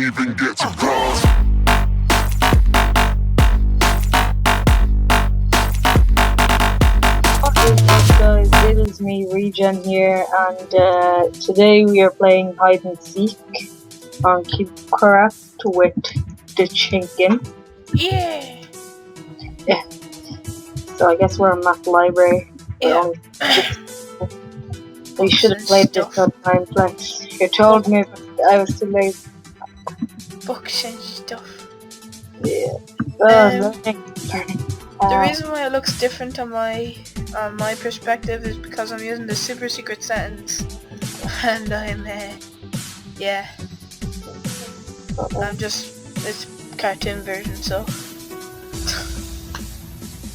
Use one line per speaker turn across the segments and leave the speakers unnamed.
even get to cross.
What is up, guys? It is me, Regen here, and today we are playing hide and seek on Craft with the Chinkin.
Yeah.
So I guess we're in map library.
Yeah.
We should have played this on Timeplex. You told me, but I was too late.
Books and stuff.
Yeah. Learning.
The reason why it looks different on my perspective is because I'm using the super secret settings, and I'm it's cartoon version, so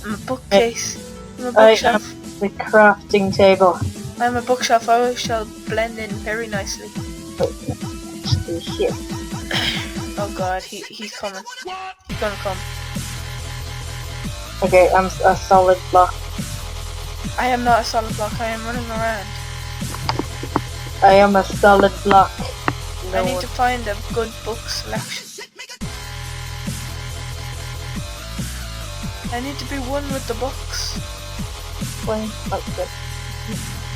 I'm a bookcase. I'm a bookshelf.
I am the crafting table.
I'm a bookshelf. I shall blend in very nicely.
Here.
Oh god, he's coming. He's gonna come.
Okay, I'm a solid block.
I am not a solid block. I am running around.
I am a solid block.
I need to find a good book selection. I need to be one with the books.
Okay.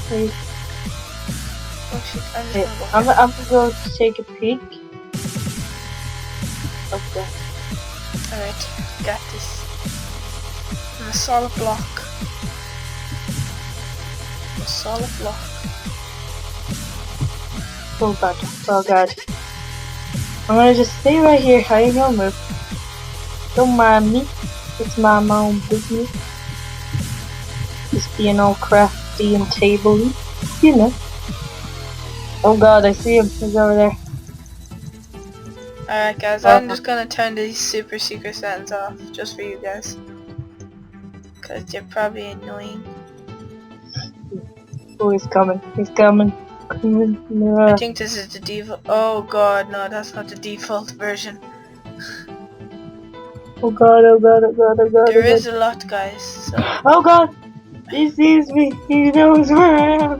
Please.
Oh shit, I'm just
Okay,
gonna go.
I'm gonna go take a peek. Okay.
Alright, got this. I'm a solid block. I'm a solid block.
Oh god. Oh god. I'm gonna just stay right here. I ain't gonna move. Don't mind me. It's my own business. Just being all crafty and tabley. You know. Oh god, I see him. He's over there.
Alright guys, I'm just gonna turn these super secret settings off just for you guys. Cause they're probably annoying.
Oh, he's coming. He's coming.
I think this is the default. Oh god, no, that's not the default version.
Oh god, oh god, oh god, oh god.
There is a lot, guys. So.
Oh god! He sees me. He knows where I am.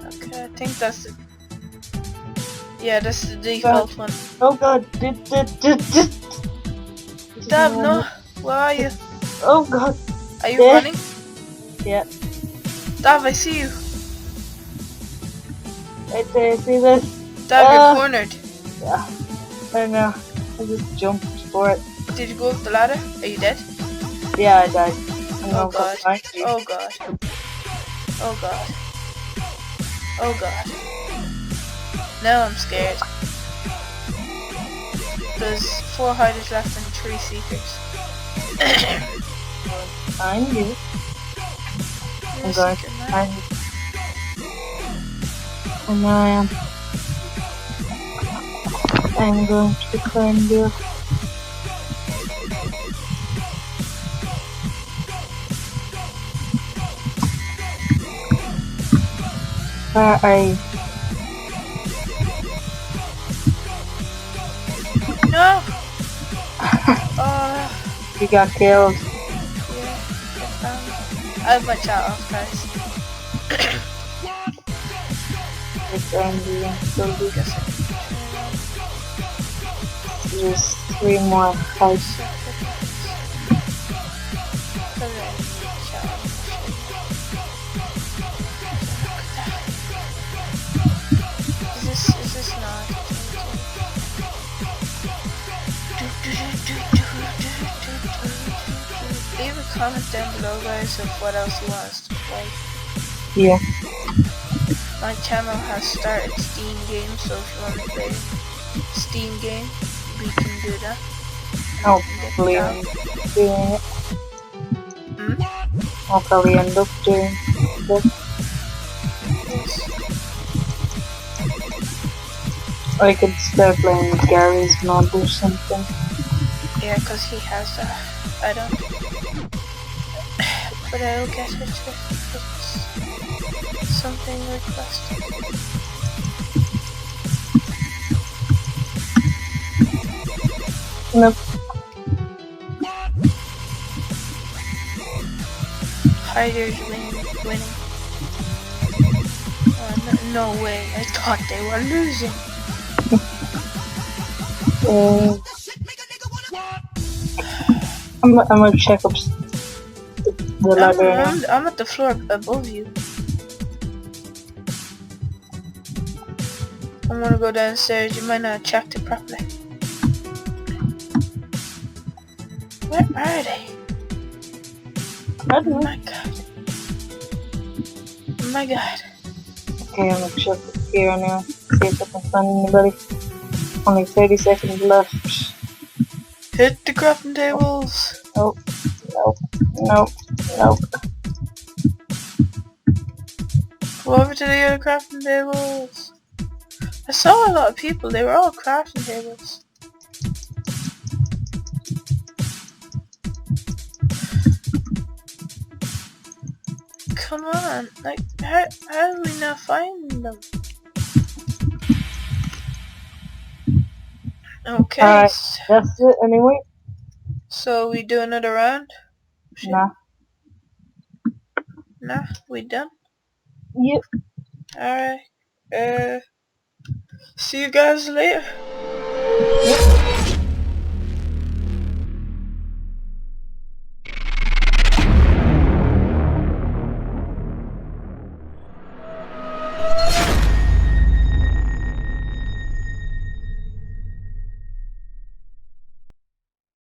Okay, I think that's the... Yeah, that's the default one.
Oh god.
Dab, no. Where are you?
Oh god.
Are you running?
Yeah.
Dab, I see you.
Right there, see this?
Dab, you're cornered.
Yeah. I know. I just jumped for it.
Did you go up the ladder? Are you dead?
Yeah, I died.
Oh god. Oh god. Oh god. Oh god. Now I'm scared. There's 4 hiders left and 3 seekers.
Find you. I'm going to find you. And I'm going to find you. Where are you?
No! Oh,
You got killed.
yeah. I have my chat off, guys.
It's angry and slowly.
Guess I
There's 3 more hides.
Is this not? Leave a comment down below, guys, of what else you want us to play.
Yeah.
My channel has started Steam games, so if you want to play Steam game, we can do that.
I'll probably end up doing it. I'll probably end up doing it.
Yes.
I could start playing with Gary's mod or something.
Yeah, because he has that. I don't. But I'll get it if it's something requested.
Nope.
Hiders winning. No way, I thought they were losing.
I'm gonna check up the ladder now.
I'm at the floor above you. I'm gonna go downstairs. You might not have checked it properly. Where are they?
I don't
Oh
know.
my god. Oh my god.
Okay, I'm gonna check here now. See if I can find anybody. Only 30 seconds left.
Hit the crafting tables.
Nope. Nope.
Go over to the other crafting tables. I saw a lot of people. They were all crafting tables. Come on, like, how do we not find them? Okay,
Alright, that's it anyway.
so we do another round?
Nah.
Nah, we done?
Yep.
Alright, see you guys later.
Yep.